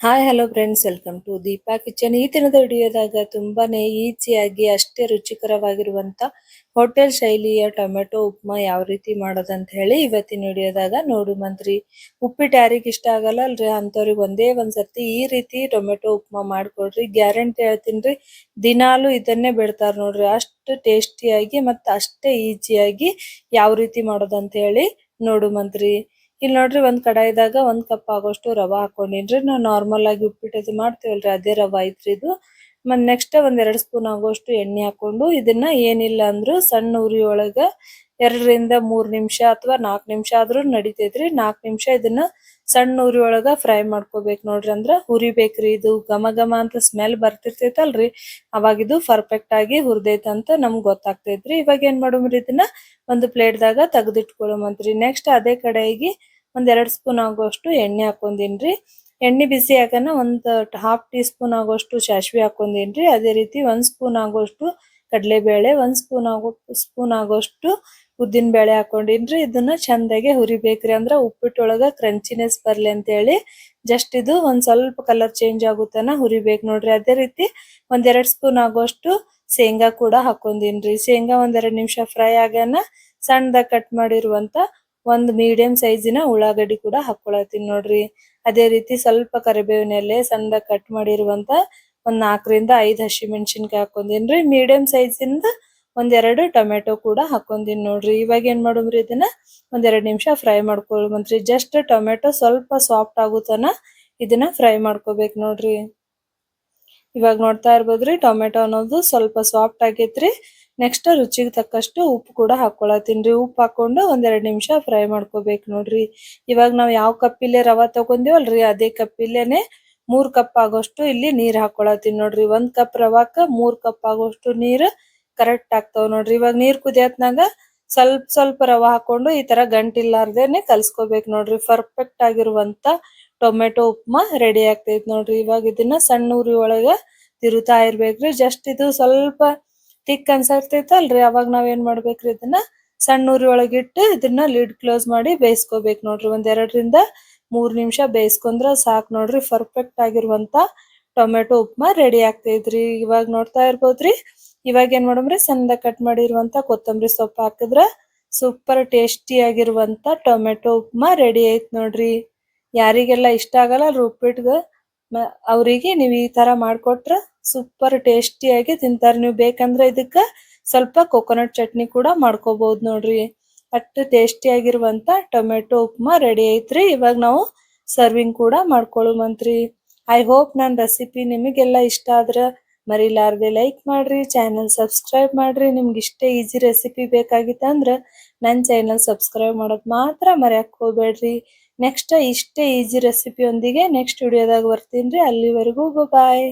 Hi hello friends, welcome to Deepa kitchen. ಈ ದಿನದ ವಿಡಿಯೋದಾಗ ತುಂಬಾನೇ ಈಸಿಯಾಗಿ ಅಷ್ಟೇ ರುಚಿಕರವಾಗಿರುವಂತ ಹೋಟೆಲ್ ಶೈಲಿಯ ಟೊಮೆಟೊ ಉಪ್ಮಾ ಯಾವ ರೀತಿ ಮಾಡೋದಂತ ಹೇಳಿ ಇವತ್ತಿನ ವಿಡಿಯೋದಾಗ ನೋಡುಮಂತ್ರಿ. ಉಪ್ಪಿಟ್ಟು ಯಾರಿಗೆ ಇಷ್ಟ ಆಗಲ್ಲ ಅಲ್ರಿ, ಅಂತವ್ರಿಗೆ ಒಂದೇ ಒಂದ್ಸರ್ತಿ ಈ ರೀತಿ ಟೊಮೆಟೊ ಉಪ್ಮಾ ಮಾಡ್ಕೊಡ್ರಿ. ಗ್ಯಾರಂಟಿ ಹೇಳ್ತೀನಿ, ದಿನಾಲು ಇದನ್ನೇ ಬಿಡ್ತಾರ ನೋಡ್ರಿ. ಅಷ್ಟು ಟೇಸ್ಟಿಯಾಗಿ ಮತ್ತೆ ಅಷ್ಟೇ ಈಸಿಯಾಗಿ ಯಾವ ರೀತಿ ಮಾಡೋದಂತ ಹೇಳಿ ನೋಡುಮಂತ್ರಿ. ಇಲ್ಲಿ ನೋಡ್ರಿ, ಒಂದ್ ಕಡಾಯಿದಾಗ 1 ಕಪ್ ಆಗೋಷ್ಟು ರವಾ ಹಾಕೊಂಡಿನ್ರಿ. ನಾವು ನಾರ್ಮಲ್ ಆಗಿ ಉಪ್ಪಿಟ್ಟು ಮಾಡ್ತೀವಲ್ರಿ, ಅದೇ ರವಾ ಐತ್ರಿ ಇದು. ಮತ್ ನೆಕ್ಸ್ಟ್ 1-2 ಸ್ಪೂನ್ ಆಗೋಷ್ಟು ಎಣ್ಣೆ ಹಾಕೊಂಡು ಇದನ್ನ ಏನಿಲ್ಲ ಅಂದ್ರು ಸಣ್ಣ ಉರಿ ಒಳಗ 2 ರಿಂದ 3 ನಿಮಿಷ ಅಥವಾ 4 ನಿಮಿಷ ಆದ್ರೂ ನಡಿತೈತ್ರಿ. 4 ನಿಮಿಷ ಇದನ್ನ ಸಣ್ಣ ಉರಿ ಒಳಗ ಫ್ರೈ ಮಾಡ್ಕೋಬೇಕು ನೋಡ್ರಿ. ಅಂದ್ರ ಹುರಿಬೇಕ್ರಿ. ಇದು ಘಮ ಘಮ ಅಂತ ಸ್ಮೆಲ್ ಬರ್ತಿರ್ತೈತಲ್ರಿ, ಅವಾಗ ಇದು ಪರ್ಫೆಕ್ಟ್ ಆಗಿ ಹುರಿದೈತಂತ ನಮ್ಗ್ ಗೊತ್ತಾಗ್ತೈತ್ರಿ. ಇವಾಗ ಏನ್ ಮಾಡುಮ್ರಿ, ಇದನ್ನ ಒಂದು ಪ್ಲೇಟ್ದಾಗ ತೆಗೆದಿಟ್ಕೊಳ್ಳುಮಂತ್ರಿ. ನೆಕ್ಸ್ಟ್ ಅದೇ ಕಡೆಗೆ 1-2 ಸ್ಪೂನ್ ಆಗೋಷ್ಟು ಎಣ್ಣೆ ಹಾಕೊಂಡಿನ್ರಿ. ಎಣ್ಣೆ ಬಿಸಿ ಆಗಾನ 1/2 ಟೀ ಸ್ಪೂನ್ ಆಗೋಷ್ಟು ಸಾಸಿವೆ ಹಾಕೊಂಡಿನ್ರಿ. ಅದೇ ರೀತಿ 1 ಸ್ಪೂನ್ ಆಗೋಷ್ಟು ಕಡಲೆಬೇಳೆ, 1 ಸ್ಪೂನ್ ಆಗೋಷ್ಟು ಉದ್ದಿನ ಬೇಳೆ ಹಾಕೊಂಡಿನ್ರಿ. ಇದನ್ನ ಚಂದಾಗೆ ಹುರಿಬೇಕ್ರಿ. ಅಂದ್ರ ಉಪ್ಪಿಟ್ಟೊಳಗ ಕ್ರಂಚಿನೆಸ್ ಬರ್ಲಿ ಅಂತ ಹೇಳಿ ಜಸ್ಟ್ ಇದು ಒಂದ್ ಸ್ವಲ್ಪ ಕಲರ್ ಚೇಂಜ್ ಆಗುತ್ತನ ಹುರಿಬೇಕು ನೋಡ್ರಿ. ಅದೇ ರೀತಿ 1-2 ಸ್ಪೂನ್ ಆಗೋಷ್ಟು ಶೇಂಗಾ ಕೂಡ ಹಾಕೊಂಡಿನ್ರಿ. ಶೇಂಗಾ 1-2 ನಿಮಿಷ ಫ್ರೈ ಆಗಾನ ಸಣ್ಣದಾಗ ಕಟ್ ಮಾಡಿರುವಂತ ಒಂದು ಮೀಡಿಯಂ ಸೈಜಿನ ಉಳ್ಳಾಗಡ್ಡಿ ಕೂಡ ಹಾಕೊಳತೀನಿ ನೋಡ್ರಿ. ಅದೇ ರೀತಿ ಸ್ವಲ್ಪ ಕರಿಬೇವಿನ ಎಲೆ ಸಣ್ಣದಾಗ ಕಟ್ ಮಾಡಿರುವಂತ 4-5 ಹಸಿಮೆಣಸಿನಕಾಯಿ ಹಾಕೊಂಡಿನ್ರಿ. ಮೀಡಿಯಂ ಸೈಜಿಂದ 1-2 ಟೊಮೆಟೊ ಕೂಡ ಹಾಕೊಂಡಿನಿ ನೋಡ್ರಿ. ಇವಾಗ ಏನ್ ಮಾಡುಮ್ರಿ, ಇದನ್ನ 1-2 ನಿಮಿಷ ಫ್ರೈ ಮಾಡ್ಕೊಳ್ಮಂತ್ರಿ. ಜಸ್ಟ್ ಟೊಮೆಟೊ ಸ್ವಲ್ಪ ಸಾಫ್ಟ್ ಆಗುತ್ತನ ಇದನ್ನ ಫ್ರೈ ಮಾಡ್ಕೋಬೇಕು ನೋಡ್ರಿ. ಇವಾಗ ನೋಡ್ತಾ ಇರ್ಬೋದ್ರಿ, ಟೊಮೆಟೊ ಅನ್ನೋದು ಸ್ವಲ್ಪ ಸಾಫ್ಟ್ ಆಗೈತ್ರಿ. ನೆಕ್ಸ್ಟ್ ರುಚಿಗೆ ತಕ್ಕಷ್ಟು ಉಪ್ಪು ಕೂಡ ಹಾಕೊಳತೀನ್ರಿ. ಉಪ್ಪು ಹಾಕೊಂಡು 1-2 ನಿಮಿಷ ಫ್ರೈ ಮಾಡ್ಕೋಬೇಕು ನೋಡ್ರಿ. ಇವಾಗ ನಾವ್ ಯಾವ ಕಪ್ಪಿಲೆ ರವಾ ತಗೊಂಡಿವಲ್ರಿ, ಅದೇ ಕಪ್ಪಿಲೇನೆ 3 ಕಪ್ ಆಗೋಷ್ಟು ಇಲ್ಲಿ ನೀರ್ ಹಾಕೊಳತೀನಿ ನೋಡ್ರಿ. 1 ಕಪ್ ರವಾಕ್ಕ 3 ಕಪ್ ಆಗೋಷ್ಟು ನೀರ್ ಕರೆಕ್ಟ್ ಆಗ್ತಾವ ನೋಡ್ರಿ. ಇವಾಗ ನೀರ್ ಕುದಿಯತ್ನಾಗ ಸ್ವಲ್ಪ ಸ್ವಲ್ಪ ರವಾ ಹಾಕೊಂಡು ಈ ತರ ಗಂಟಿಲ್ಲಾರ್ದೇನೆ ಕಲ್ಸ್ಕೋಬೇಕು ನೋಡ್ರಿ. ಪರ್ಫೆಕ್ಟ್ ಆಗಿರುವಂತ ಟೊಮೆಟೊ ಉಪ್ಮಾ ರೆಡಿ ಆಗ್ತೈತ್ ನೋಡ್ರಿ. ಇವಾಗ ಇದನ್ನ ಸಣ್ಣ ಉರಿ ಒಳಗ ತಿರುತಾ ಇರ್ಬೇಕ್ರಿ. ಜಸ್ಟ್ ಇದು ಸ್ವಲ್ಪ ತಿಕ್ ಅನ್ಸರ್ತೈತಲ್ರಿ, ಅವಾಗ ನಾವ್ ಏನ್ ಮಾಡ್ಬೇಕ್ರಿ, ಇದನ್ನ ಸಣ್ಣ ಉರಿ ಒಳಗಿಟ್ಟು ಇದನ್ನ ಲಿಡ್ ಕ್ಲೋಸ್ ಮಾಡಿ ಬೇಯಿಸ್ಕೋಬೇಕು ನೋಡ್ರಿ. 1-2 ರಿಂದ 3 ನಿಮಿಷ ಬೇಯಿಸ್ಕೊಂಡ್ರ ಸಾಕ್ ನೋಡ್ರಿ. ಪರ್ಫೆಕ್ಟ್ ಆಗಿರುವಂತ ಟೊಮೆಟೊ ಉಪ್ಮಾ ರೆಡಿ ಆಗ್ತೈತ್ರಿ. ಇವಾಗ ನೋಡ್ತಾ ಇರ್ಬೋದ್ರಿ. ಇವಾಗ ಏನ್ ಮಾಡಮ್ರಿ, ಸಣ್ಣದಾಗ ಕಟ್ ಮಾಡಿರುವಂತ ಕೊತ್ತಂಬರಿ ಸೊಪ್ಪು ಹಾಕಿದ್ರ ಸೂಪರ್ ಟೇಸ್ಟಿ ಆಗಿರುವಂತ ಟೊಮೆಟೊ ಉಪ್ಮಾ ರೆಡಿ ಐತ್ ನೋಡ್ರಿ. ಯಾರಿಗೆಲ್ಲ ಇಷ್ಟ ಆಗಲ್ಲ ಉಪ್ಪಿಟ್ಗ ಅವರಿಗೆ ನೀವ್ ಈ ತರ ಮಾಡ್ಕೊಟ್ರ ಸೂಪರ್ ಟೇಸ್ಟಿಯಾಗಿ ತಿಂತಾರ. ನೀವು ಬೇಕಂದ್ರೆ ಇದಕ್ಕ ಸ್ವಲ್ಪ ಕೊಕೊನಟ್ ಚಟ್ನಿ ಕೂಡ ಮಾಡ್ಕೋಬಹುದು ನೋಡ್ರಿ. ಅಷ್ಟು ಟೇಸ್ಟಿ ಆಗಿರುವಂತ ಟೊಮೆಟೊ ಉಪ್ಮಾ ರೆಡಿ ಐತ್ರಿ. ಇವಾಗ ನಾವು ಸರ್ವಿಂಗ್ ಕೂಡ ಮಾಡ್ಕೊಳ್ಳುಮಂತ್ರಿ. ಐ ಹೋಪ್ ನನ್ನ ರೆಸಿಪಿ ನಿಮಗೆಲ್ಲ ಇಷ್ಟ ಆದ್ರ ಮರಿಲಾರ್ದೆ ಲೈಕ್ ಮಾಡ್ರಿ, ಚಾನೆಲ್ ಸಬ್ಸ್ಕ್ರೈಬ್ ಮಾಡ್ರಿ. ನಿಮ್ಗೆ ಇಷ್ಟೇ ಈಸಿ ರೆಸಿಪಿ ಬೇಕಾಗಿತ್ತಂದ್ರ ನನ್ನ ಚಾನೆಲ್ ಸಬ್ಸ್ಕ್ರೈಬ್ ಮಾಡೋದ್ ಮಾತ್ರ ಮರ್ಯಾಕ್ ಹೋಗ್ಬೇಡ್ರಿ. ನೆಕ್ಸ್ಟ್ ಇಷ್ಟೇ ಈಸಿ ರೆಸಿಪಿ ಒಂದಿಗೆ ನೆಕ್ಸ್ಟ್ ವಿಡಿಯೋದಾಗ ಬರ್ತೀನಿ. ಅಲ್ಲಿವರೆಗೂ ಬಾಯ್.